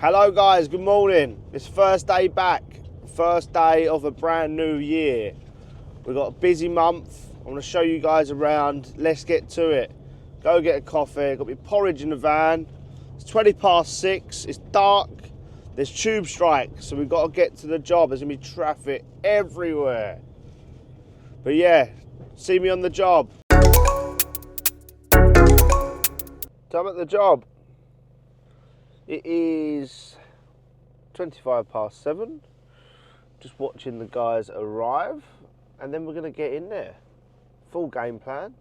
Hello guys, good morning. It's first day back, first day of a brand new year. We've got a busy month. I'm going to show you guys around. Let's get to it. Go get a coffee. Got my porridge in the van. It's 20 past 6. It's dark. There's tube strikes, so we've got to get to the job. There's going to be traffic everywhere. But yeah, see me on the job. So I'm at the job. It is 25 past 7. Just watching the guys arrive, and then we're going to get in there. Full game plan,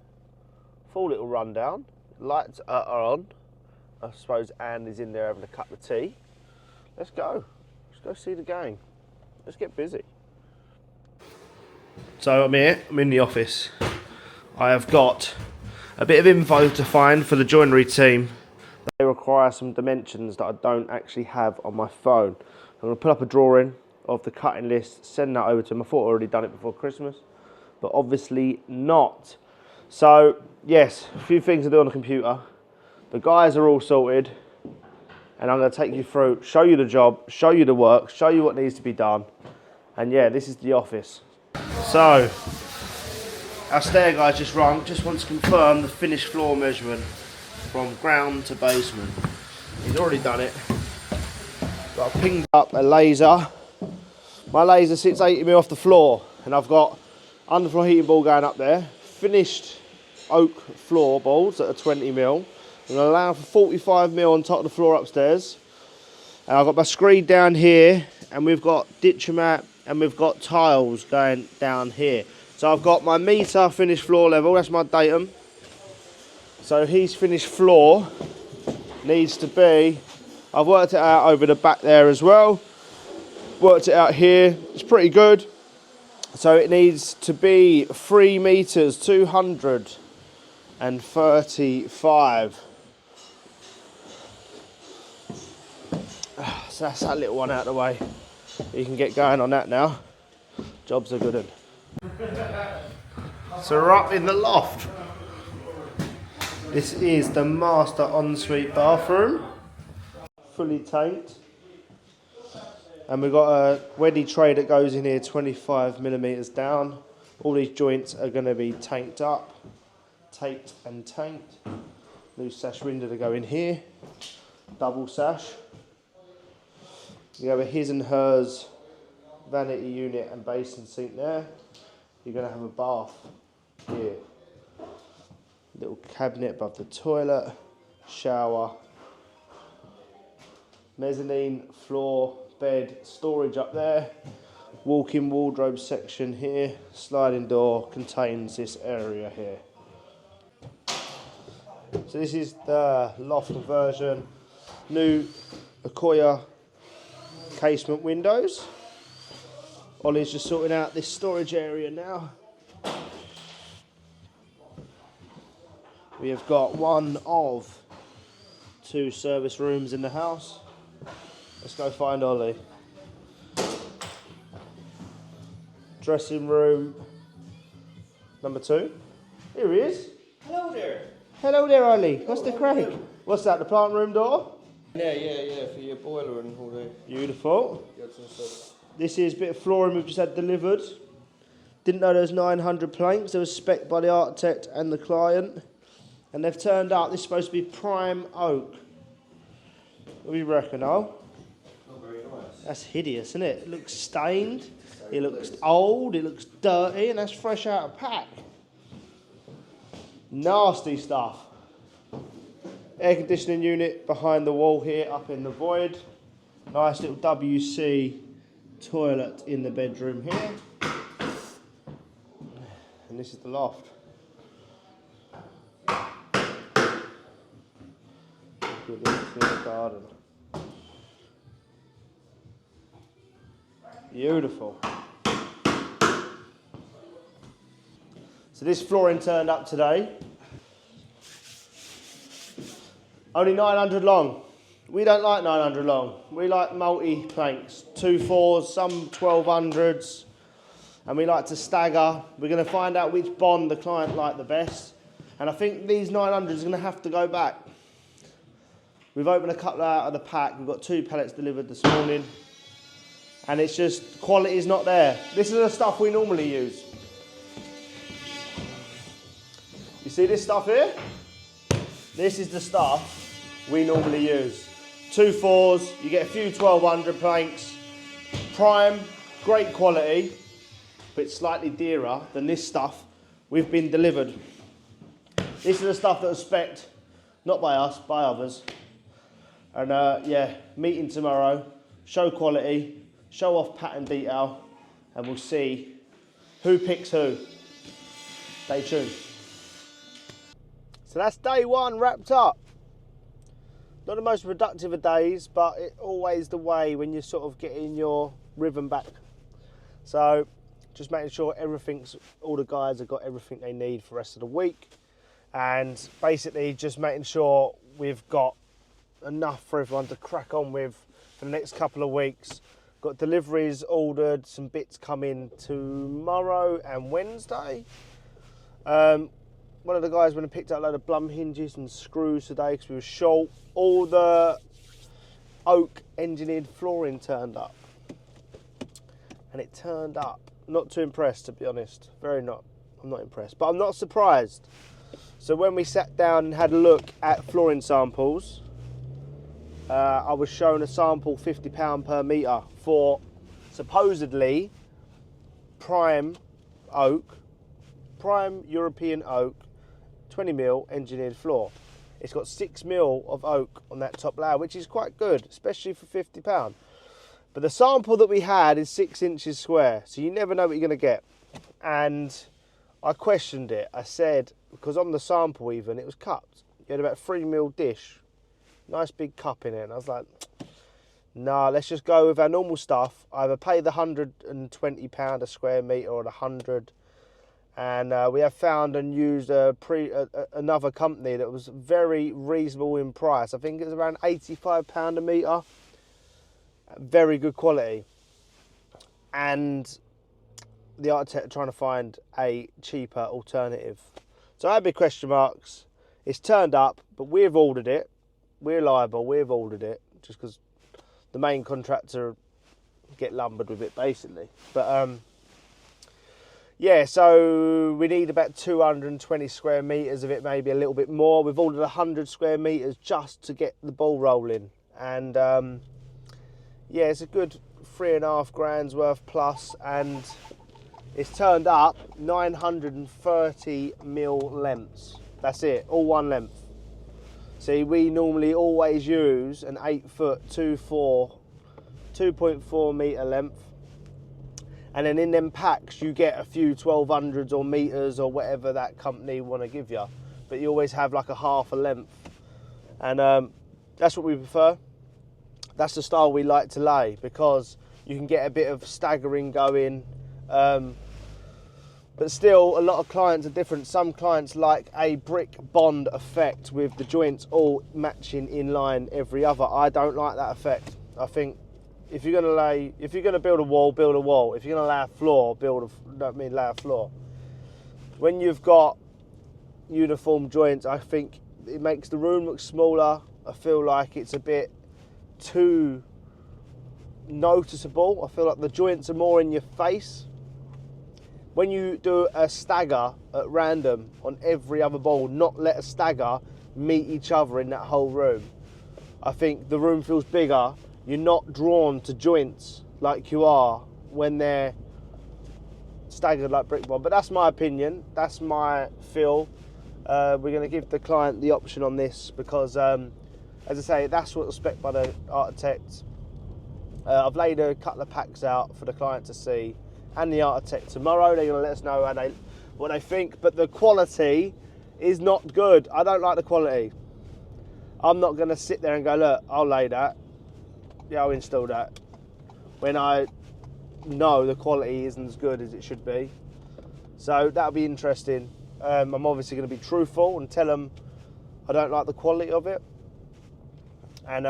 full little rundown. Lights are on. I suppose Anne is in there having a cup of tea. Let's go. Let's go see the gang. Let's get busy. So I'm here. I'm in the office. I have got a bit of info to find for the joinery team. They require some dimensions that I don't actually have on my phone. I'm going to put up a drawing of the cutting list, send that over to them. I thought I'd already done it before Christmas, but obviously not. So yes, a few things to do on the computer. The guys are all sorted, and I'm going to take you through, show you the job, show you the work, show you what needs to be done. And yeah, this is the office. So our stair guys just rung, just want to confirm the finished floor measurement from ground to basement. He's already done it. But I've pinged up a laser. My laser sits 80mm off the floor, and I've got underfloor heating ball going up there, finished oak floorboards that are 20mm. I'm going to allow for 45mm on top of the floor upstairs. And I've got my screed down here, and we've got ditcher mat, and we've got tiles going down here. So I've got my meter finished floor level, that's my datum. So his finished floor needs to be, I've worked it out over the back there as well. Worked it out here, it's pretty good. So it needs to be 3 meters, 235. So that's that little one out of the way. You can get going on that now. Job's a good one. So we're up in the loft. This is the master ensuite bathroom, fully tanked. And we've got a weddy tray that goes in here 25mm down. All these joints are going to be tanked up, taped and tanked. New sash window to go in here, double sash. You have a his and hers vanity unit and basin sink there. You're going to have a bath here. Little cabinet above the toilet, shower, mezzanine, floor, bed, storage up there, walk-in wardrobe section here, sliding door contains this area here. So this is the loft version, new Akoya casement windows. Ollie's just sorting out this storage area now. We have got one of 2 service rooms in the house. Let's go find Ollie. Dressing room number 2. Here he is. Hello there. Hello there, Ollie. What's the crack? What's that, the plant room door? Yeah, for your boiler and all that. Beautiful. This is a bit of flooring we've just had delivered. Didn't know there was 900 planks. They were spec'd by the architect and the client. And they've turned out this is supposed to be prime oak. What do you reckon, Al? Not very nice. That's hideous, isn't it? It looks stained, it looks old, it looks dirty, and that's fresh out of pack. Nasty stuff. Air conditioning unit behind the wall here, up in the void. Nice little WC toilet in the bedroom here. And this is the loft. Good into the garden. Beautiful. So this flooring turned up today. Only 900 long. We don't like 900 long. We like multi-planks, 2 4s, some 1200s, and we like to stagger. We're going to find out which bond the client liked the best. And I think these 900s are going to have to go back. We've opened a couple out of the pack. We've got 2 pallets delivered this morning. And it's just, quality is not there. This is the stuff we normally use. You see this stuff here? This is the stuff we normally use. 2 4s, you get a few 1200 planks. Prime, great quality, but slightly dearer than this stuff we've been delivered. This is the stuff that was spec'd, not by us, by others. And yeah, meeting tomorrow, show quality, show off pattern detail, and we'll see who picks who. Stay tuned. So that's day 1 wrapped up. Not the most productive of days, but it's always the way when you're sort of getting your rhythm back. So just making sure all the guys have got everything they need for the rest of the week. And basically just making sure we've got enough for everyone to crack on with for the next couple of weeks. Got deliveries ordered, some bits coming tomorrow and Wednesday. One of the guys went and picked up a load of blum hinges and screws today because we were short. All the oak engineered flooring turned up. And it turned up. Not too impressed, to be honest. I'm not impressed, but I'm not surprised. So when we sat down and had a look at flooring samples, I was shown a sample £50 per metre for supposedly prime European oak, 20mm engineered floor. It's got 6mm of oak on that top layer, which is quite good, especially for £50. But the sample that we had is 6 inches square, so you never know what you're going to get. And I questioned it. I said, because on the sample even, it was cupped. You had about 3mm dish, nice big cup in it. And I was like, nah, let's just go with our normal stuff. Either pay the £120 a square metre or the 100. And we have found and used another company that was very reasonable in price. I think it was around £85 a metre. Very good quality. And the architect are trying to find a cheaper alternative. So I had big question marks. It's turned up, but we've ordered it. We're liable, we've ordered it, just because the main contractor get lumbered with it, basically. But yeah, so we need about 220 square metres of it, maybe a little bit more. We've ordered 100 square metres just to get the ball rolling. And yeah, it's a good 3.5 grand's worth plus, and it's turned up 930mm lengths. That's it, all one length. See, we normally always use an 8-foot 2.4 metre length. And then in them packs, you get a few 1200s or metres or whatever that company want to give you. But you always have like a half a length. And that's what we prefer. That's the style we like to lay, because you can get a bit of staggering going. But still, a lot of clients are different. Some clients like a brick bond effect with the joints all matching in line every other. I don't like that effect. I think if you're gonna build a wall, build a wall. If you're gonna lay a floor, lay a floor. When you've got uniform joints, I think it makes the room look smaller. I feel like it's a bit too noticeable. I feel like the joints are more in your face. When you do a stagger at random on every other ball, not let a stagger meet each other in that whole room, I think the room feels bigger. You're not drawn to joints like you are when they're staggered like brick bond. But that's my opinion. That's my feel. We're going to give the client the option on this because, as I say, that's what's spec'd by the architect. I've laid a couple of packs out for the client to see, and the architect tomorrow. They're going to let us know what they think. But the quality is not good. I don't like the quality. I'm not going to sit there and go, look, I'll lay that. Yeah, I'll install that, when I know the quality isn't as good as it should be. So that'll be interesting. I'm obviously going to be truthful and tell them I don't like the quality of it. And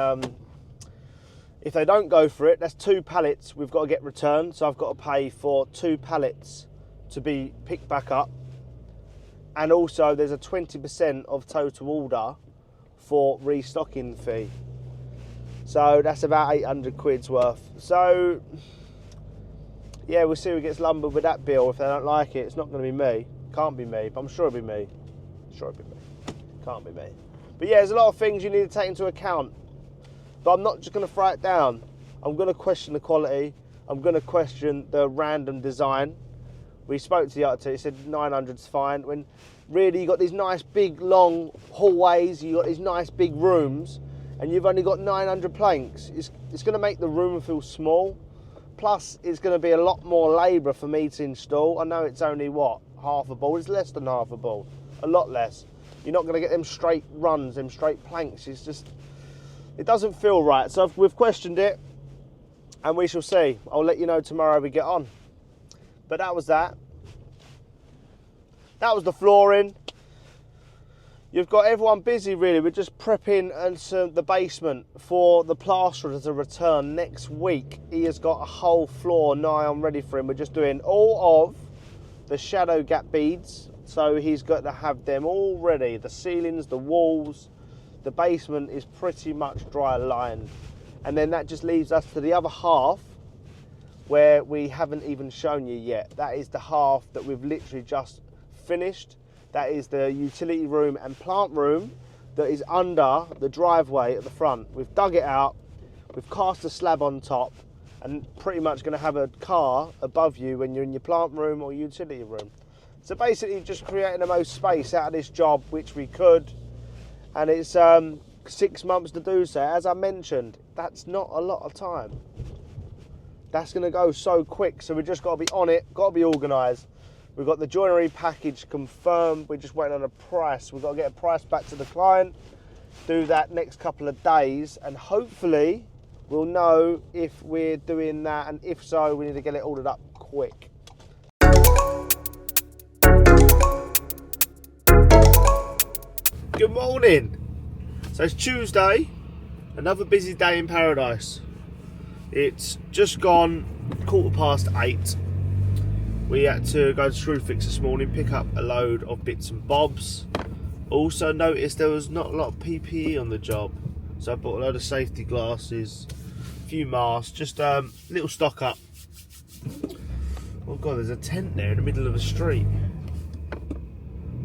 if they don't go for it, that's 2 pallets we've got to get returned. So I've got to pay for 2 pallets to be picked back up. And also there's a 20% of total order for restocking fee. So that's about 800 quid's worth. So yeah, we'll see who gets lumbered with that bill. If they don't like it, it's not going to be me. Can't be me, but I'm sure it'll be me. Sure it'll be me. Can't be me. But yeah, there's a lot of things you need to take into account. But I'm not just going to throw it down. I'm going to question the quality. I'm going to question the random design. We spoke to the architect, he said 900's fine. When really you got these nice big long hallways, you got these nice big rooms, and you've only got 900 planks. It's going to make the room feel small. Plus, it's going to be a lot more labour for me to install. I know it's only, what, half a ball? It's less than half a ball. A lot less. You're not going to get them straight runs, them straight planks. It's just, it doesn't feel right. So we've questioned it, and we shall see. I'll let you know tomorrow how we get on. But that was that. That was the flooring. You've got everyone busy really. We're just prepping the basement for the plasterer to return next week. He has got a whole floor nigh on ready for him. We're just doing all of the shadow gap beads. So he's got to have them all ready. The ceilings, the walls, the basement is pretty much dry lined. And then that just leaves us to the other half where we haven't even shown you yet. That is the half that we've literally just finished. That is the utility room and plant room that is under the driveway at the front. We've dug it out, we've cast a slab on top, and pretty much going to have a car above you when you're in your plant room or utility room. So basically just creating the most space out of this job, which we could, and it's 6 months to do so. As I mentioned, that's not a lot of time. That's going to go so quick, so we just got to be on it, got to be organised. We've got the joinery package confirmed. We're just waiting on a price. We've got to get a price back to the client, do that next couple of days, and hopefully we'll know if we're doing that, and if so, we need to get it ordered up quick. Good morning. So it's Tuesday, another busy day in paradise. It's just gone 8:15. We had to go to Screwfix this morning, pick up a load of bits and bobs. Also noticed there was not a lot of PPE on the job. So I bought a load of safety glasses, a few masks, just little stock up. Oh God, there's a tent there in the middle of the street.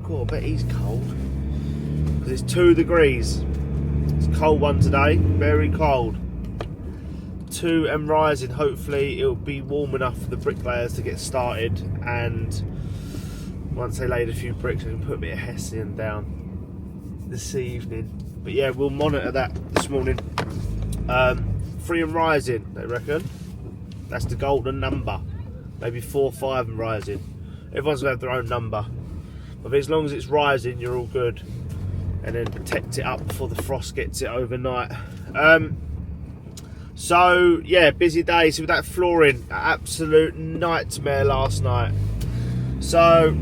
God, I bet he's cold. Because it's 2 degrees. It's a cold one today, very cold. 2 and rising. Hopefully it'll be warm enough for the bricklayers to get started, and once they laid a few bricks I can put a bit of Hessian down this evening. But yeah, we'll monitor that this morning. 3 and rising, they reckon. That's the golden number. Maybe 4, 5 and rising. Everyone's gonna have their own number, but as long as it's rising you're all good, and then protect it up before the frost gets it overnight. So yeah, busy day. So with that flooring, absolute nightmare last night. So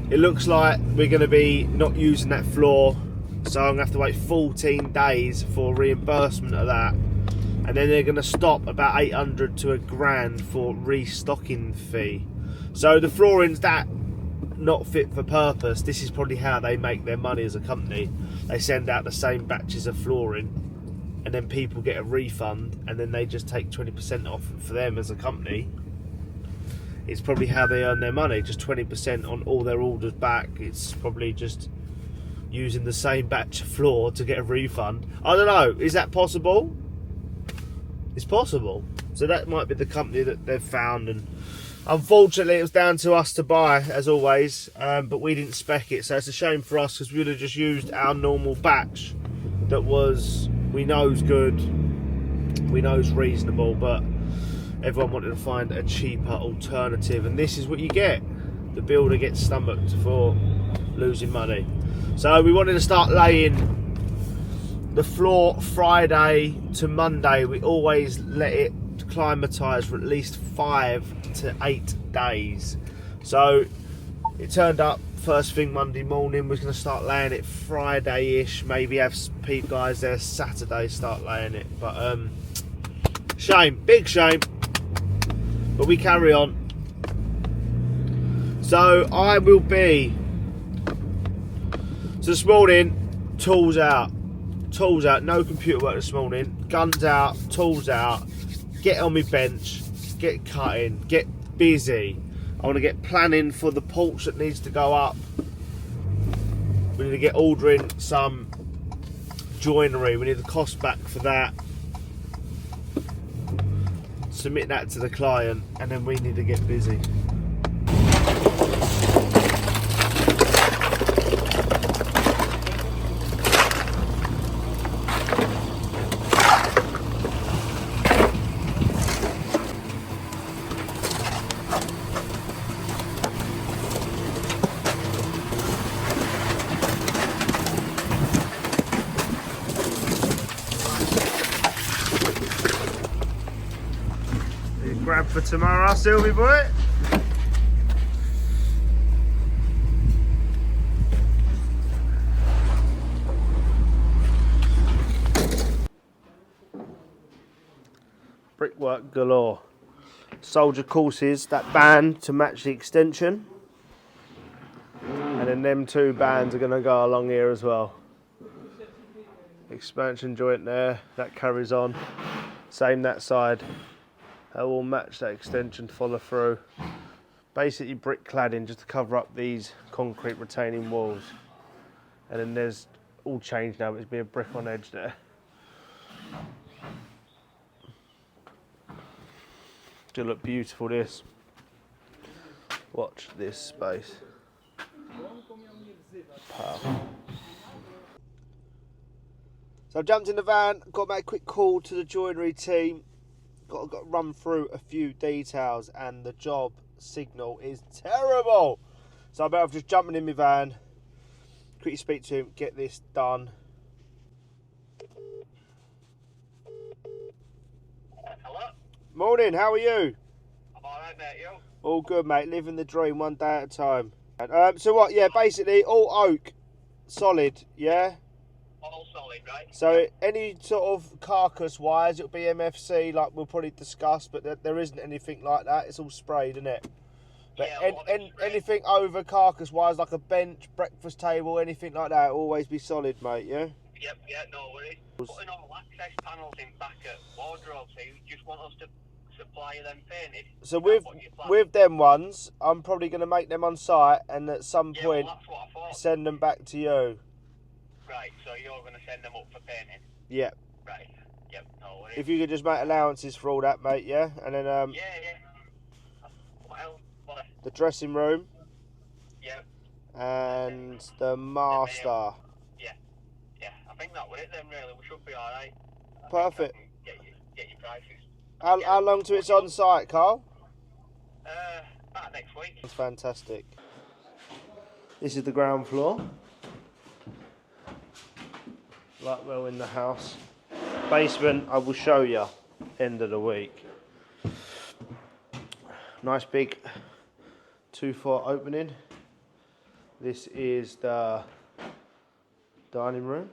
it looks like we're going to be not using that floor, so I'm going to have to wait 14 days for reimbursement of that, and then they're going to stop about 800 to £1,000 for restocking fee. So the flooring's that not fit for purpose. This is probably how they make their money as a company. They send out the same batches of flooring, and then people get a refund, and then they just take 20% off for them as a company. It's probably how they earn their money, just 20% on all their orders back. It's probably just using the same batch of floor to get a refund. I don't know, is that possible? It's possible. So that might be the company that they've found, and unfortunately it was down to us to buy, as always, but we didn't spec it, so it's a shame for us, because we would have just used our normal batch that was, we know is good, we know is reasonable, but everyone wanted to find a cheaper alternative, and this is what you get. The builder gets stomached for losing money. So we wanted to start laying the floor Friday to Monday. We always let it climatise for at least 5 to 8 days. So it turned up first thing Monday morning. We're going to start laying it Friday-ish, maybe have peep guys there Saturday start laying it, but shame, big shame, but we carry on. So I will be, so this morning Tools out. Tools out. No computer work this morning. Guns out. Tools out. Get on my bench. Get cutting. Get busy. I want to get planning for the porch that needs to go up. We need to get ordering some joinery. We need the cost back for that. Submit that to the client, and then we need to get busy. Grab for tomorrow, Sylvie boy. Brickwork galore. Soldier courses, that band to match the extension. And then them two bands are going to go along here as well. Expansion joint there, that carries on. Same that side. That will match that extension, follow through. Basically brick cladding just to cover up these concrete retaining walls. And then there's all changed now, but it's been a brick on edge there. Still look beautiful this. Watch this space. Powerful. So I've jumped in the van, got to make a quick call to the joinery team. Got to run through a few details, and the job signal is terrible. So I better just jumping in my van, quickly speak to him, get this done. Hello? Morning, how are you? I'm alright, mate, you? All good, mate, living the dream one day at a time. So what, yeah, basically all oak, solid, yeah? All solid, right? So any sort of carcass wise, it'll be MFC like we'll probably discuss, but there isn't anything like that. It's all sprayed, isn't it? But Yeah, anything over carcass wise, like a bench, breakfast table, anything like that, will always be solid, mate, yeah? Yep, yeah, no worries. Putting all access panels in back at wardrobe, so you just want us to supply you them painted? So with them ones, I'm probably going to make them on site and at some point that's what I thought. send them back to you. Right, so you're going to send them up for painting? Yeah. Right, yep, no worries. If you could just make allowances for all that, mate, yeah? And then Yeah. What else? the dressing room. Yep. And the master. Yeah, I think that was it then, really. We should be alright. Perfect. Get your prices. How long till it's on site, Carl? About next week. That's fantastic. This is the ground floor. Right well in the house. Basement, I will show you end of the week. Nice big 2-foot opening. This is the dining room.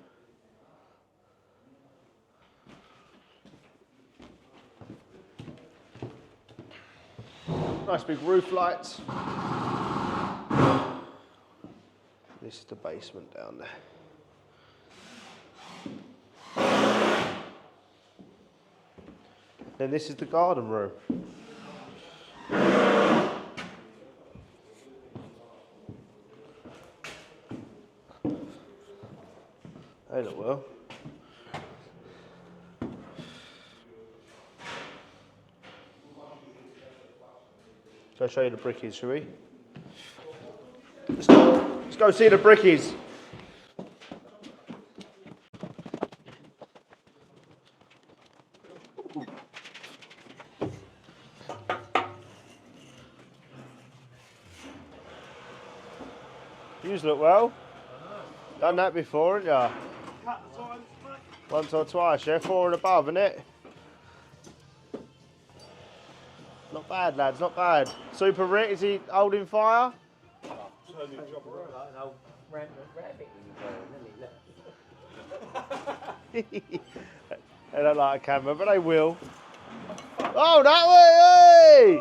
Nice big roof lights. This is the basement down there. Then this is the garden room. They look well. Shall I show you the brickies, shall we? Let's go see the brickies. Yous look well. Done that before, haven't ya? Once or twice, yeah? 4 and above, innit? Not bad, lads, not bad. Super Rick, is he holding fire? They don't like a camera, but they will. Oh, that way, hey!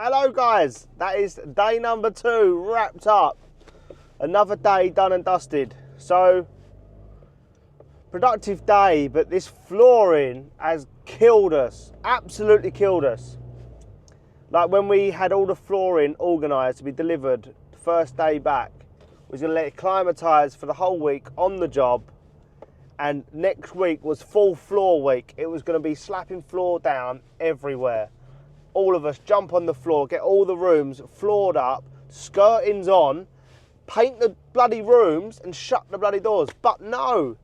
Hello guys, that is day number 2 wrapped up. Another day done and dusted. So, productive day, but this flooring has killed us, absolutely killed us. Like when we had all the flooring organised to be delivered the first day back, we was going to let it climatise for the whole week on the job, and next week was full floor week. It was going to be slapping floor down everywhere. All of us jump on the floor, get all the rooms floored up, skirtings on, paint the bloody rooms and shut the bloody doors. But no,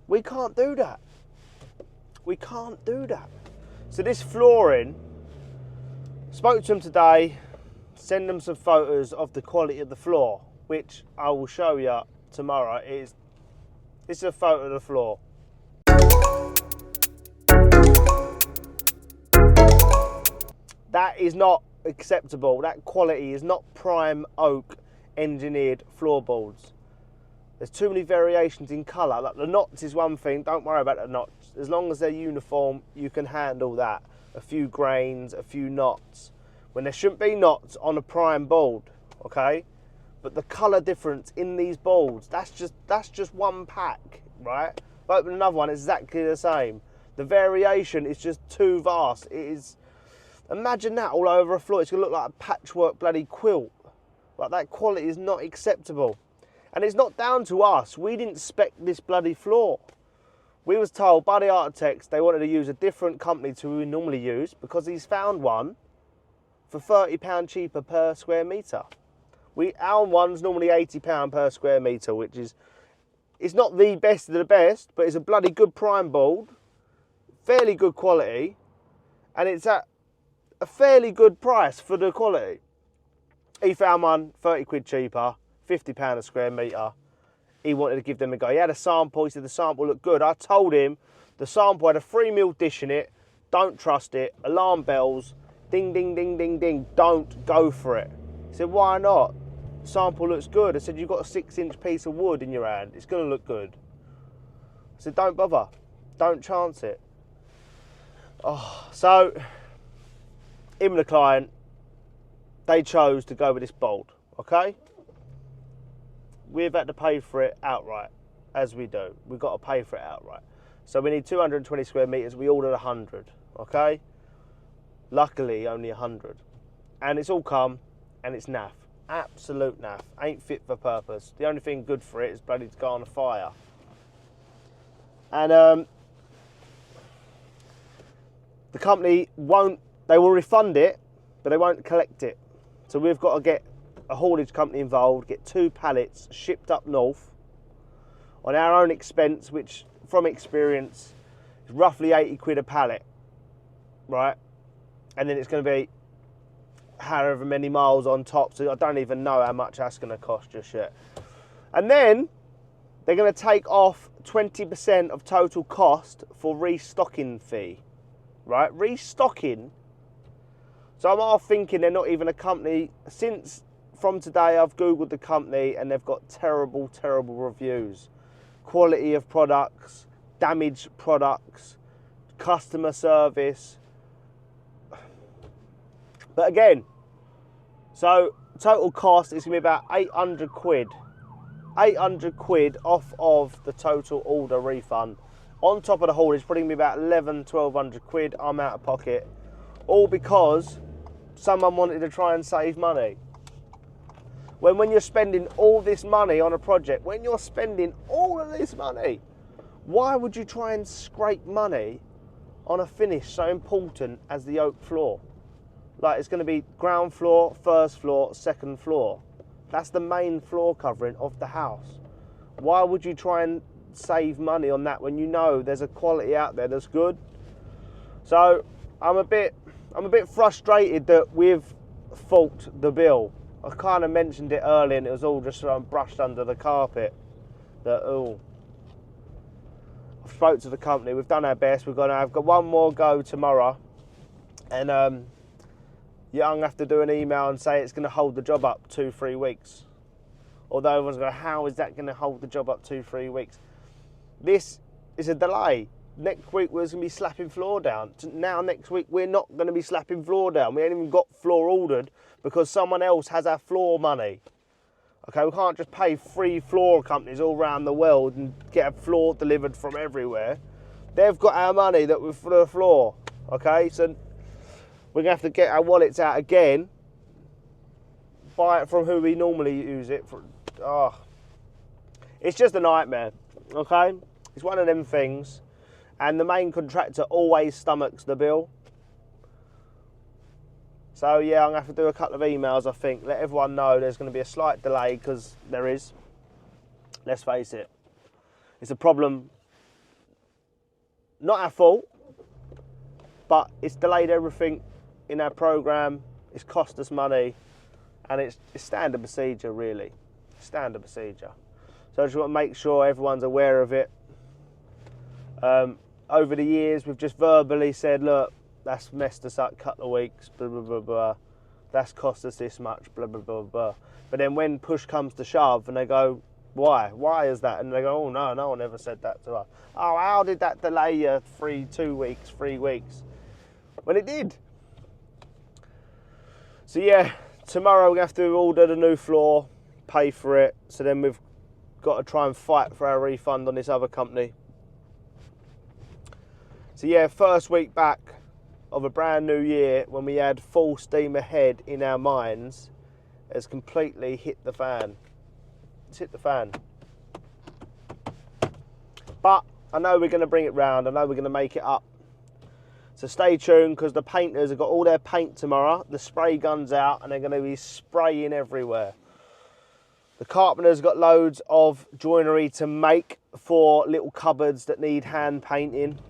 we can't do that. We can't do that. So this flooring, spoke to them today, send them some photos of the quality of the floor, which I will show you tomorrow. This is a photo of the floor. That is not acceptable. That quality is not prime oak engineered floorboards. There's too many variations in colour. Like the knots is one thing, don't worry about the knots. As long as they're uniform, you can handle that. A few grains, a few knots. When there shouldn't be knots on a prime board, okay? But the colour difference in these boards, that's just one pack, right? If I open another one, it's exactly the same. The variation is just too vast. It is. Imagine that all over a floor. It's going to look like a patchwork bloody quilt. Like, that quality is not acceptable. And it's not down to us. We didn't spec this bloody floor. We was told by the architects they wanted to use a different company to who we normally use because he's found one for £30 cheaper per square metre. Our one's normally £80 per square metre, which is, it's not the best of the best, but it's a bloody good prime board, fairly good quality, and it's at a fairly good price for the quality. He found one 30 quid cheaper, £50 a square metre. He wanted to give them a go. He had a sample, he said the sample looked good. I told him the sample had a 3mm dish in it, don't trust it, alarm bells, ding, ding, ding, ding, ding, don't go for it. He said, why not? The sample looks good. I said, you've got a 6-inch piece of wood in your hand, it's going to look good. I said, don't bother, don't chance it. Oh, so, him and the client, they chose to go with this board, okay? We've had to pay for it outright, as we do. We've got to pay for it outright. So we need 220 square metres, we ordered 100, okay? Luckily, only 100. And it's all come, and it's naff. Absolute naff. Ain't fit for purpose. The only thing good for it is bloody to go on a fire. And the company won't, they will refund it, but they won't collect it. So we've got to get a haulage company involved, get 2 pallets shipped up north on our own expense, which from experience is roughly 80 quid a pallet, right? And then it's going to be however many miles on top, so I don't even know how much that's going to cost just yet. And then they're going to take off 20% of total cost for restocking fee, right? Restocking. So I'm half thinking they're not even a company. Since from today I've googled the company and they've got terrible, terrible reviews. Quality of products, damaged products, customer service. But again, so total cost is going to be about 800 quid. 800 quid off of the total order refund. On top of the haulage, probably going to be about 1,100-1,200 quid. I'm out of pocket. All because someone wanted to try and save money. When you're spending all this money on a project, when you're spending all of this money, why would you try and scrape money on a finish so important as the oak floor? Like, it's going to be ground floor, first floor, second floor. That's the main floor covering of the house. Why would you try and save money on that when you know there's a quality out there that's good? So I'm a bit frustrated that we've fault the bill. I kind of mentioned it earlier and it was all just brushed under the carpet. That, oh, I've spoke to the company, we've done our best, I've got one more go tomorrow, and you're going to have to do an email and say it's going to hold the job up 2-3 weeks. Although everyone's going, how is that going to hold the job up 2-3 weeks? This is a delay. next week we was going to be slapping floor down. Now next week we're not going to be slapping floor down. We ain't even got floor ordered because someone else has our floor money. Okay, we can't just pay 3 floor companies all around the world and get a floor delivered from everywhere. They've got our money that we're for the floor. Okay, so we're going to have to get our wallets out again, buy it from who we normally use it for. Oh, it's just a nightmare. Okay, it's one of them things, and the main contractor always stomachs the bill. So yeah, I'm going to have to do a couple of emails, I think. Let everyone know there's going to be a slight delay, because there is. Let's face it. It's a problem. Not our fault, but it's delayed everything in our programme. It's cost us money, and it's standard procedure, really. Standard procedure. So I just want to make sure everyone's aware of it. Over the years, we've just verbally said, look, that's messed us up a couple of weeks, blah, blah, blah, blah. That's cost us this much, blah, blah, blah, blah. But then when push comes to shove and they go, why? Why is that? And they go, oh, no one ever said that to us. Oh, how did that delay you 3 weeks? When it did. So yeah, tomorrow we have to order the new floor, pay for it. So then we've got to try and fight for our refund on this other company. So yeah, first week back of a brand new year, when we had full steam ahead in our minds, has completely hit the fan. It's hit the fan. But I know we're going to bring it round. I know we're going to make it up. So stay tuned, because the painters have got all their paint tomorrow. The spray gun's out and they're going to be spraying everywhere. The carpenter's got loads of joinery to make for little cupboards that need hand painting.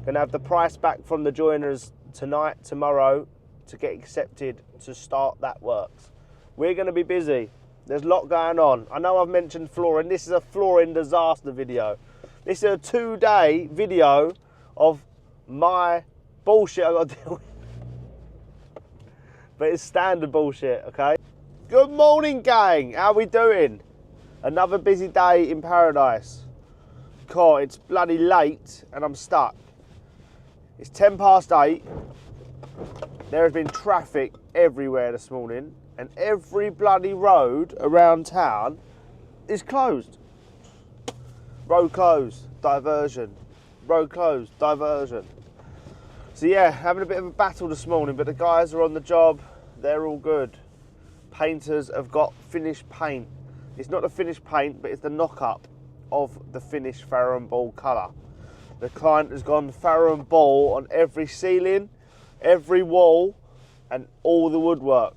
Gonna have the price back from the joiners tonight, tomorrow, to get accepted to start that works. We're gonna be busy. There's a lot going on. I know I've mentioned flooring. This is a flooring disaster video. This is a 2-day video of my bullshit I got to deal with. But it's standard bullshit, okay? Good morning, gang. How we doing? Another busy day in paradise. God, it's bloody late and I'm stuck. It's 8:10. There has been traffic everywhere this morning, and every bloody road around town is closed. Road closed, diversion. Road closed, diversion. So yeah, having a bit of a battle this morning, but the guys are on the job. They're all good. Painters have got finished paint. It's not the finished paint, but it's the knock-up of the finished Farrow and Ball colour. The client has gone Farrow and Ball on every ceiling, every wall, and all the woodwork.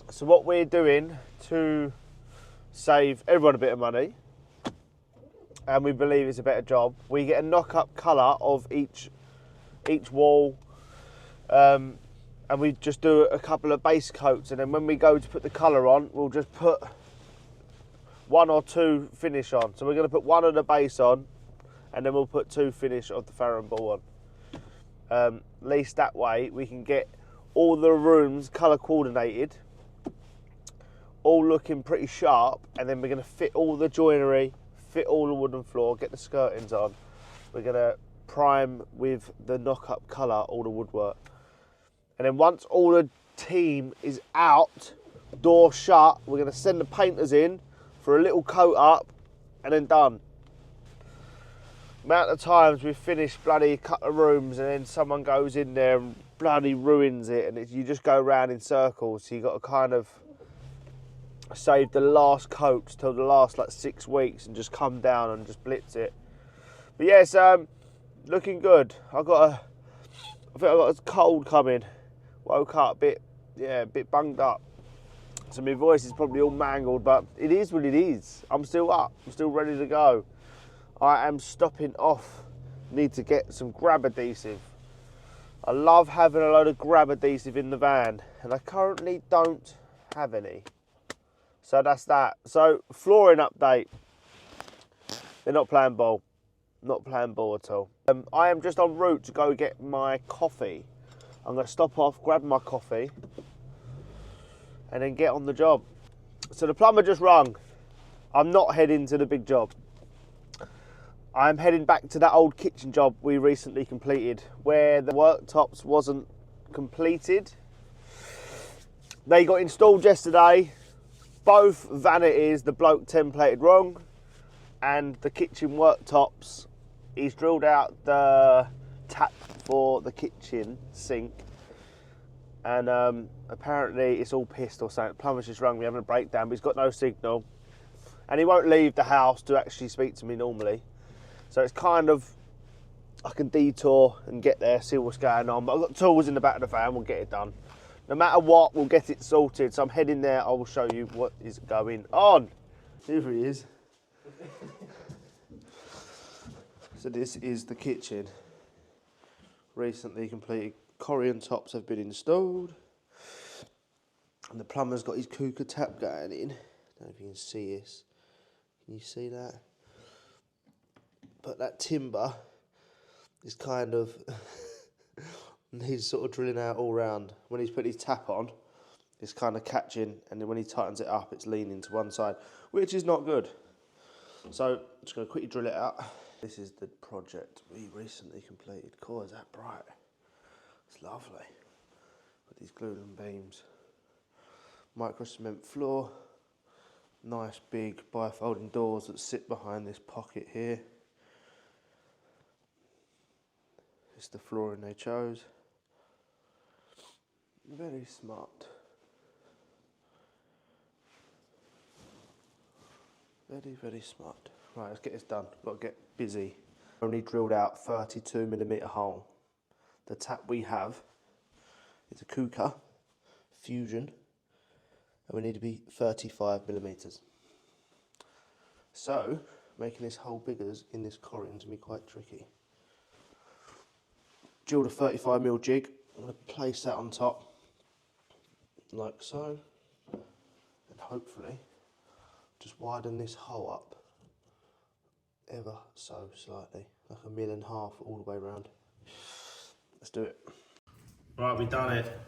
So what we're doing to save everyone a bit of money, and we believe it's a better job, we get a knock-up colour of each wall, and we just do a couple of base coats, and then when we go to put the colour on, we'll just put 1 or 2 finish on. So we're going to put 1 of the base on, and then we'll put 2 finish of the Farrow and Ball on. At least that way we can get all the rooms colour coordinated, all looking pretty sharp, and then we're going to fit all the joinery, fit all the wooden floor, get the skirtings on. We're going to prime with the knock-up colour all the woodwork. And then once all the team is out, door shut, we're going to send the painters in for a little coat up, and then done. Amount of times we've finished bloody a couple of rooms and then someone goes in there and bloody ruins it, and you just go around in circles. So you got to kind of save the last coats till the last like 6 weeks and just come down and just blitz it. But yes, looking good. I think I got a cold coming. Woke up a bit bunged up. So my voice is probably all mangled, but it is what it is. I'm still up. I'm still ready to go. I am stopping off. Need to get some grab adhesive. I love having a load of grab adhesive in the van, and I currently don't have any. So that's that. So flooring update. They're not playing ball. Not playing ball at all. I am just en route to go get my coffee. I'm going to stop off, grab my coffee, and then get on the job. So the plumber just rung. I'm not heading to the big job. I'm heading back to that old kitchen job we recently completed where the worktops wasn't completed. They got installed yesterday. Both vanities the bloke templated wrong, and the kitchen worktops, he's drilled out the tap for the kitchen sink, and apparently it's all pissed or something. Plumber's just rung me having a breakdown, but he's got no signal, and he won't leave the house to actually speak to me normally. So it's kind of, I can detour and get there, see what's going on. But I've got tools in the back of the van, we'll get it done. No matter what, we'll get it sorted. So I'm heading there, I will show you what is going on. Here he is. So this is the kitchen. Recently completed. Corian tops have been installed. And the plumber's got his Kuka tap going in. I don't know if you can see this. Can you see that? But that timber is kind of, he's sort of drilling out all round. When he's put his tap on, it's kind of catching, and then when he tightens it up, it's leaning to one side, which is not good. So I'm just going to quickly drill it out. This is the project we recently completed. Cool, is that bright? It's lovely. With these glued beams. Micro cement floor. Nice big bifolding doors that sit behind this pocket here. It's the flooring they chose. Very smart. Very, very smart. Right, let's get this done. Got to get busy. Only drilled out 32mm hole. The tap we have is a Kuka Fusion, and we need to be 35mm. So, making this hole bigger in this Corian is going to be quite tricky. Drilled a 35mm jig. I'm going to place that on top, like so, and hopefully just widen this hole up ever so slightly, like 1.5 mm all the way around. Let's do it. Right, we've done it.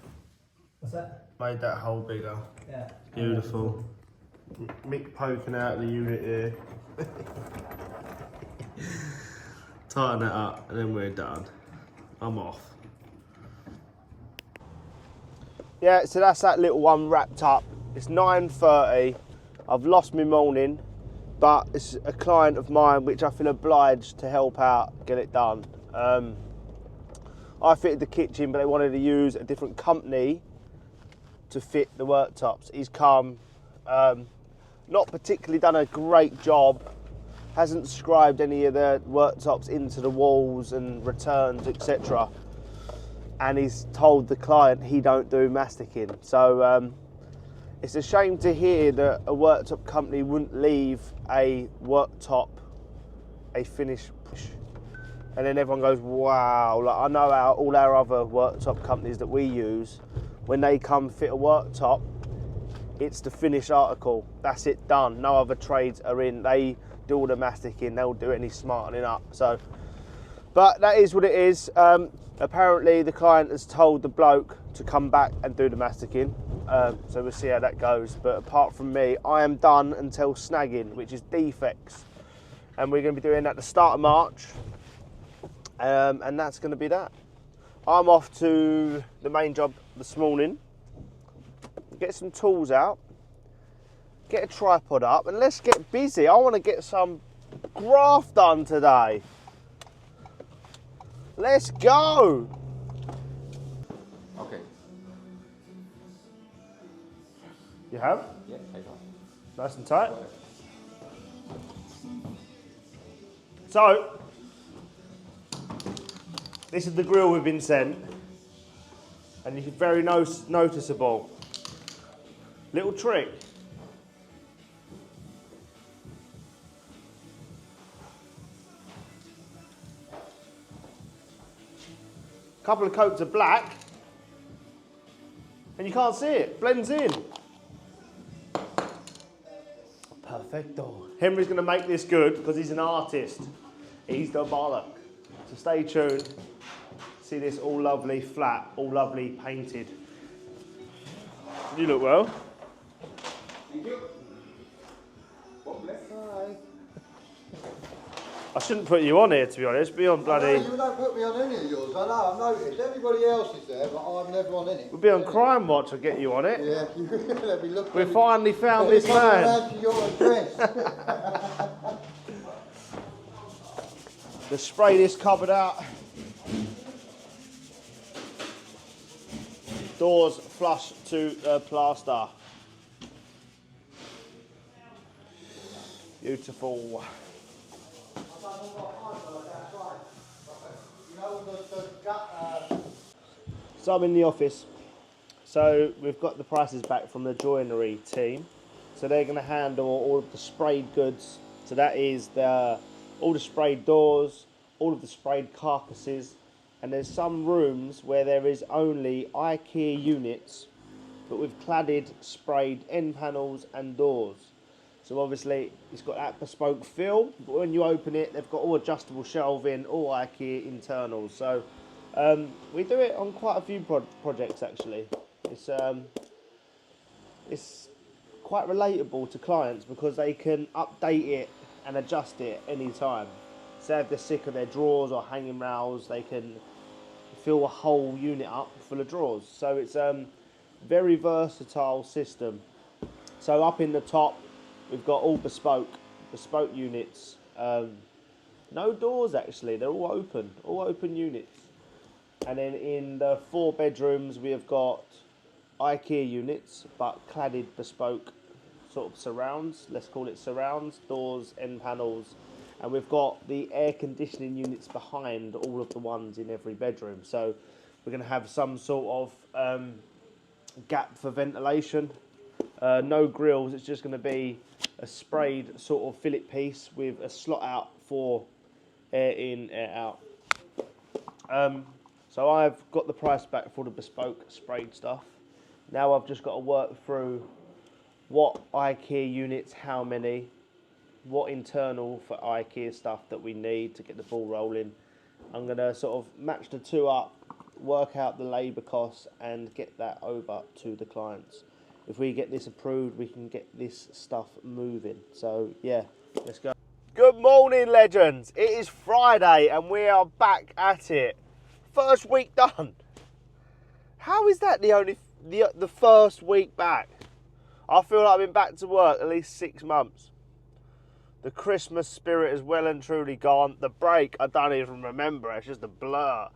What's that? Made that hole bigger. Yeah. Beautiful. Mick poking out of the unit here. Tighten it up and then we're done. I'm off. Yeah, so that's that little one wrapped up. It's 9:30. I've lost my morning, but it's a client of mine which I feel obliged to help out, get it done. I fitted the kitchen, but they wanted to use a different company to fit the worktops. He's come, not particularly done a great job, hasn't scribed any of the worktops into the walls and returns, etc. And he's told the client he don't do masticing. So it's a shame to hear that a worktop company wouldn't leave a worktop a finished push. And then everyone goes, wow. Like, I know all our other worktop companies that we use, when they come fit a worktop, it's the finished article. That's it, done. No other trades are in. They do all the masticing, they'll do any smartening up. So, but that is what it is. Apparently the client has told the bloke to come back and do the masticing. So we'll see how that goes. But apart from me, I am done until snagging, which is defects. And we're going to be doing that at the start of March. And that's going to be that. I'm off to the main job this morning. Get some tools out. Get a tripod up and let's get busy. I want to get some graft done today. Let's go. Okay. You have? Yeah, I got. Nice and tight. So, this is the grill we've been sent. And it's very noticeable. Little trick. Couple of coats of black, and you can't see it, blends in. Perfecto. Henry's going to make this good because he's an artist. He's the bollock. So stay tuned. See this all lovely flat, all lovely painted. You look well. Thank you. Hi. I shouldn't put you on here, to be honest. Be on bloody. No, you don't put me on any of yours. I know, I've noticed. Everybody else is there, but I'm never on any. We'll be on Crime Watch to get you on it. Yeah, let me look. We finally found this man. Around to your address. Let's spray this cupboard out. Doors flush to plaster. Beautiful. So I'm in the office. So we've got the prices back from the joinery team. So they're going to handle all of the sprayed goods. So that is all the sprayed doors, all of the sprayed carcasses, and there's some rooms where there is only IKEA units, but with cladded sprayed end panels and doors. So obviously it's got that bespoke feel, but when you open it, they've got all adjustable shelving, all IKEA internals. So we do it on quite a few projects actually. It's quite relatable to clients because they can update it and adjust it any time. So if they're sick of their drawers or hanging rails, they can fill a whole unit up full of drawers. So it's a very versatile system. So up in the top, we've got all bespoke units. No doors actually, they're all open units. And then in the 4 bedrooms, we have got IKEA units, but cladded bespoke sort of surrounds, let's call it surrounds, doors, end panels. And we've got the air conditioning units behind all of the ones in every bedroom. So we're going to have some sort of gap for ventilation. No grills, it's just going to be a sprayed sort of fillet piece with a slot out for air in, air out. So I've got the price back for the bespoke sprayed stuff. Now I've just got to work through what IKEA units, how many, what internal for IKEA stuff that we need to get the ball rolling. I'm going to sort of match the two up, work out the labour costs and get that over to the clients. If we get this approved, we can get this stuff moving. So yeah, let's go. Good morning, legends. It is Friday and we are back at it. First week done. How is that the first week back? I feel like I've been back to work at least 6 months. The Christmas spirit is well and truly gone. The break, I don't even remember. It's just a blur.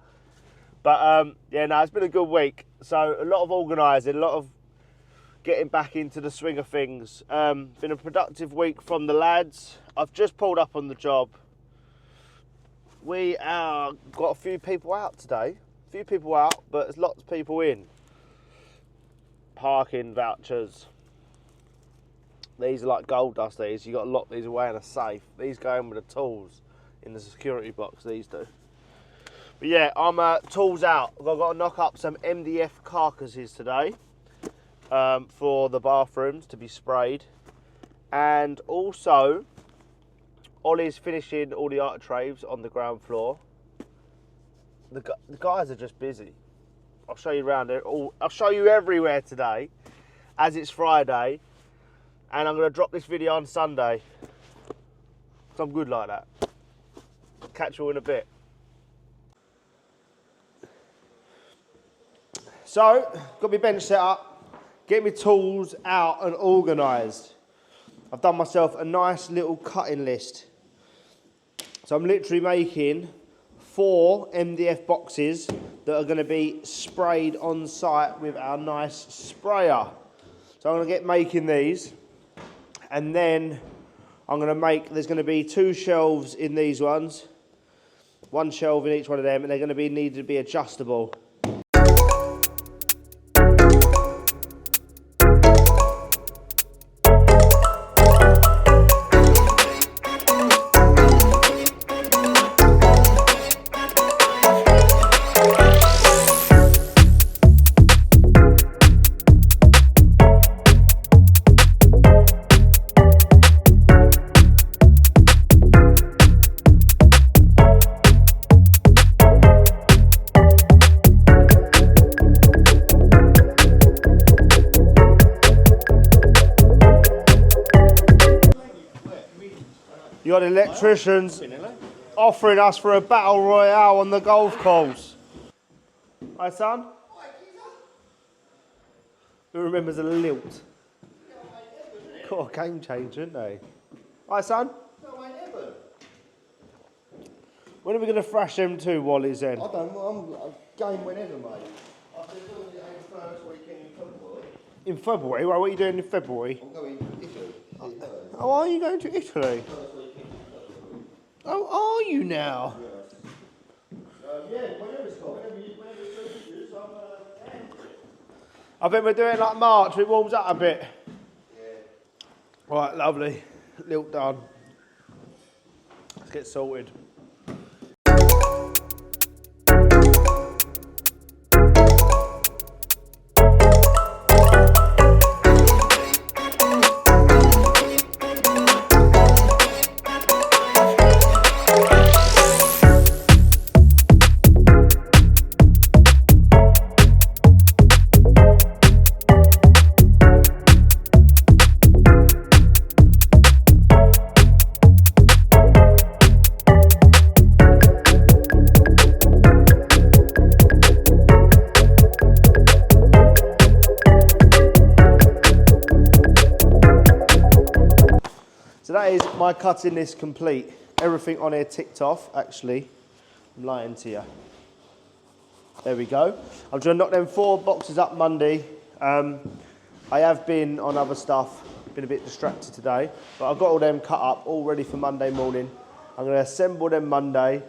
But yeah, no, it's been a good week. So a lot of organising, a lot of getting back into the swing of things. Been a productive week from the lads. I've just pulled up on the job. We got a few people out today. A few people out, but there's lots of people in. Parking vouchers. These are like gold dust, these. You've got to lock these away in a safe. These go in with the tools in the security box, these do. But yeah, I'm tools out. I've got to knock up some MDF carcasses today for the bathrooms to be sprayed. And also, Ollie's finishing all the architraves on the ground floor. The guys are just busy. I'll show you around it. I'll show you everywhere today, as it's Friday. And I'm going to drop this video on Sunday. So I'm good like that. Catch you in a bit. So, got my bench set up. Get my tools out and organised. I've done myself a nice little cutting list. So I'm literally making 4 MDF boxes that are going to be sprayed on site with our nice sprayer. So I'm going to get making these. And then I'm going to make, there's going to be 2 shelves in these ones. 1 shelf in each one of them, and they're going to need to be adjustable. You got electricians. offering us for a battle royale on the golf course. Hi, son. Who remembers a lilt? God, game changer, isn't they? Hi, son. When are we going to thrash them two Wallies then? I don't know, I'm game whenever, mate. I said, as long as it ain't the first weekend in February. In February? Well, what are you doing in February? I'm going to Italy. Oh, are you going to Italy? Oh, are you now? Yeah, whenever it's got, whenever it's suits you, I think we're doing like March, it warms up a bit. Yeah. Right, lovely. Lilt done. Let's get sorted. So that is my cutting this complete. Everything on here ticked off, actually. I'm lying to you. There we go. I'm trying to knock them 4 boxes up Monday. I have been on other stuff, been a bit distracted today, but I've got all them cut up, all ready for Monday morning. I'm going to assemble them Monday,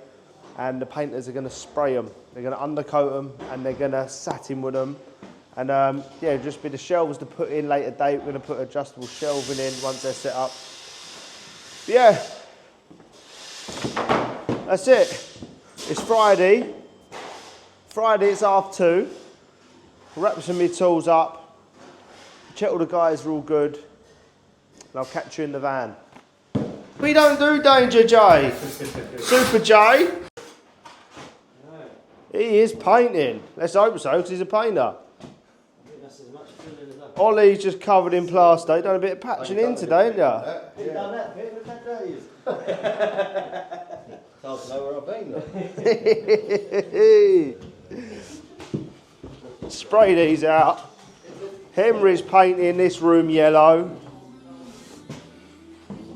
and the painters are going to spray them. They're going to undercoat them, and they're going to satin with them. And yeah, just be the shelves to put in later date. We're going to put adjustable shelving in once they're set up. But yeah, that's it. It's Friday. Friday, it's 2:30. Wrap some of my tools up. Check all the guys are all good. And I'll catch you in the van. We don't do Danger J. Super J. He is painting. Let's hope so, because he's a painter. Ollie's just covered in plaster. Done a bit of patching in today, haven't you? Done that bit, look at that is. It's hard to know where I've been though. Spray these out. Henry's painting this room yellow.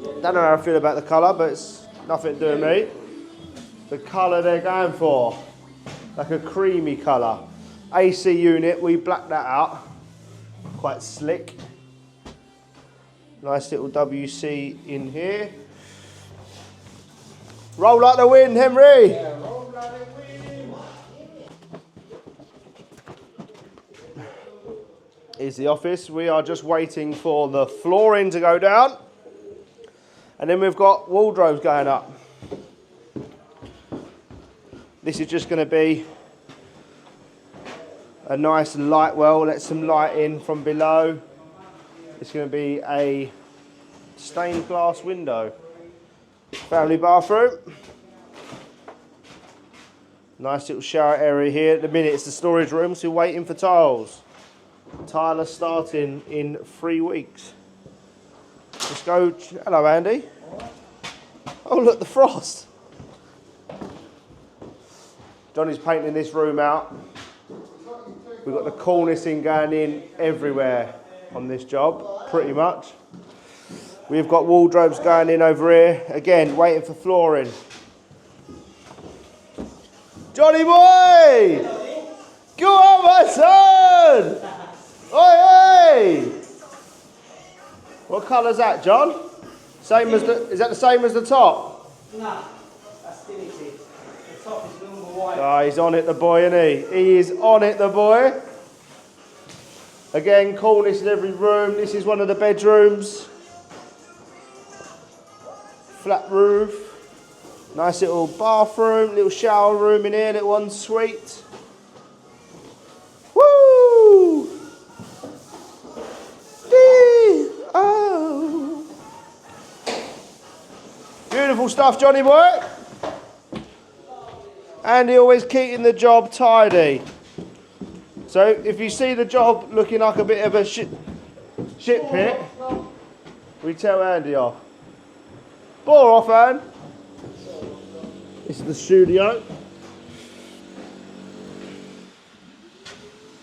Don't know how I feel about the colour, but it's nothing to do with me. The colour they're going for, like a creamy colour. AC unit, we blacked that out. Quite slick. Nice little WC in here. Roll like the wind, Henry. Yeah, roll like the wind. Here's the office. We are just waiting for the flooring to go down. And then we've got wardrobes going up. This is just going to be a nice light well, let some light in from below. It's going to be a stained glass window. Family bathroom. Nice little shower area here. At the minute it's the storage room, so we're waiting for tiles. Tile are starting in 3 weeks. Let's go. Hello, Andy. Oh, look, the frost. Johnny's painting this room out. We've got the cornicing going in everywhere on this job, pretty much. We've got wardrobes going in over here. Again, waiting for flooring. Johnny boy! Go on, my son! Oi, hey! What colour's that, John? Same as the, is that the same as the top? No, that's finishing. The top is number white. Oh, he's on it, the boy, isn't he? He is on it, the boy. Again, cornice in every room. This is one of the bedrooms. Flat roof. Nice little bathroom, little shower room in here, little ensuite. Woo! Oh. Beautiful stuff, Johnny boy. And he always keeping the job tidy. So if you see the job looking like a bit of a shit pit, we tell Andy off. Bore off, Anne. This is the studio.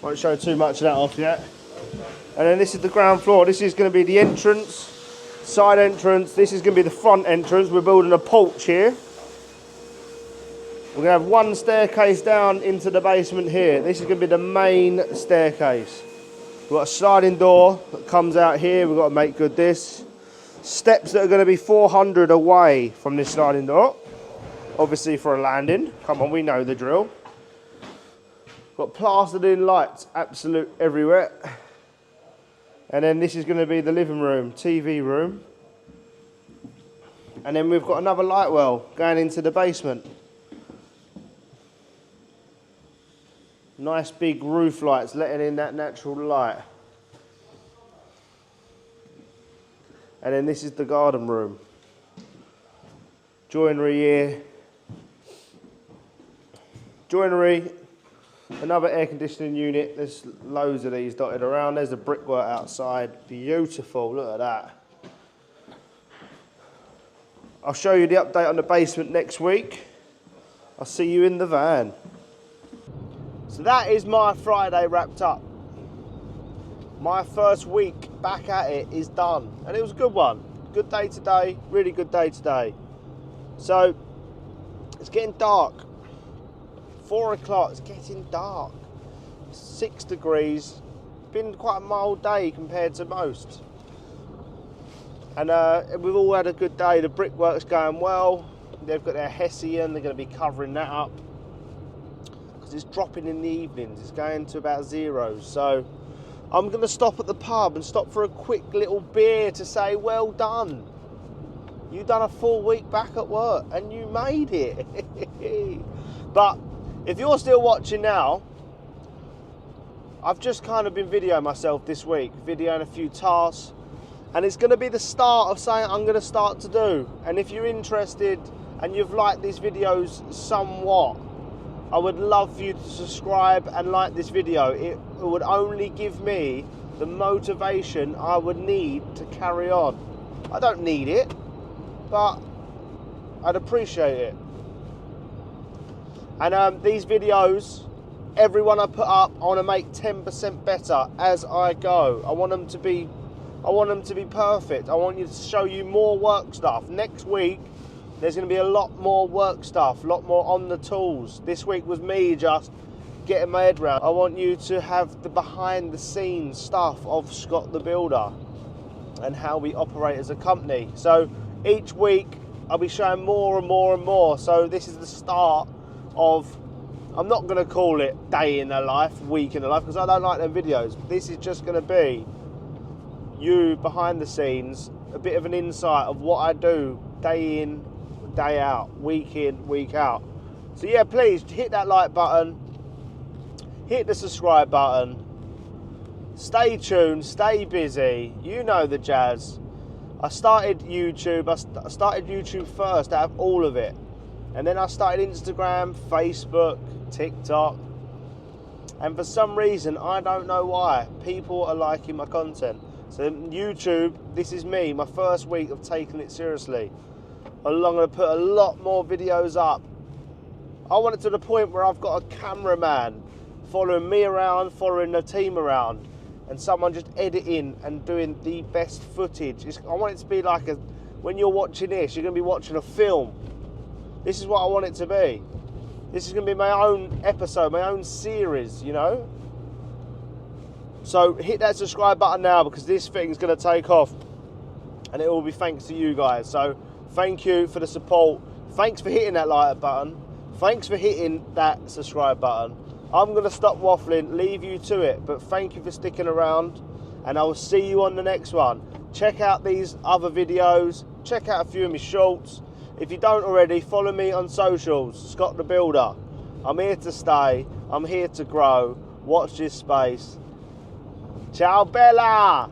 Won't show too much of that off yet. And then this is the ground floor. This is going to be the entrance, side entrance. This is going to be the front entrance. We're building a porch here. We're going to have one staircase down into the basement here. This is going to be the main staircase. We've got a sliding door that comes out here. We've got to make good this. Steps that are going to be 400 away from this sliding door. Obviously for a landing. Come on, we know the drill. Got plastered in lights absolute everywhere. And then this is going to be the living room, TV room. And then we've got another light well going into the basement. Nice big roof lights letting in that natural light. And then this is the garden room. Joinery here. Joinery. Another air conditioning unit. There's loads of these dotted around. There's a brickwork outside. Beautiful. Look at that. I'll show you the update on the basement next week. I'll see you in the van. So that is my Friday wrapped up. My first week back at it is done. And it was a good one. Good day today. Really good day today. So it's getting dark. 4 o'clock, it's getting dark. 6 degrees. Been quite a mild day compared to most. And we've all had a good day. The brickwork's going well. They've got their Hessian, they're going to be covering that up. Because it's dropping in the evenings, it's going to about 0. So I'm going to stop at the pub and stop for a quick little beer to say, well done. You've done a full week back at work and you made it. But if you're still watching now, I've just kind of been videoing myself this week, videoing a few tasks, and it's going to be the start of something I'm going to start to do. And if you're interested and you've liked these videos somewhat, I would love for you to subscribe and like this video. It would only give me the motivation I would need to carry on. I don't need it, but I'd appreciate it. And these videos, every one I put up, I want to make 10% better as I go. I want them to be perfect. I want you to show you more work stuff. Next week, there's going to be a lot more work stuff, a lot more on the tools. This week was me just getting my head around. I want you to have the behind the scenes stuff of Scott the Builder and how we operate as a company. So each week, I'll be showing more and more and more. So this is the start of, I'm not going to call it day in the life, week in the life, because I don't like them videos. This is just going to be you behind the scenes, a bit of an insight of what I do day in, day out, week in, week out. So yeah, please hit that like button, hit the subscribe button, stay tuned, stay busy, you know the jazz. I started YouTube, I started YouTube first out of all of it. And then I started Instagram, Facebook, TikTok. And for some reason, I don't know why, people are liking my content. So YouTube, this is me, my first week of taking it seriously. I'm going to put a lot more videos up. I want it to the point where I've got a cameraman following me around, following the team around, and someone just editing and doing the best footage. I want it to be like when you're watching this, you're going to be watching a film. This is what I want it to be. This is going to be my own episode, my own series, you know? So hit that subscribe button now, because this thing's going to take off. And it will be thanks to you guys. So thank you for the support. Thanks for hitting that like button. Thanks for hitting that subscribe button. I'm going to stop waffling, leave you to it. But thank you for sticking around. And I will see you on the next one. Check out these other videos. Check out a few of my shorts. If you don't already, follow me on socials, Scott the Builder. I'm here to stay, I'm here to grow. Watch this space. Ciao Bella!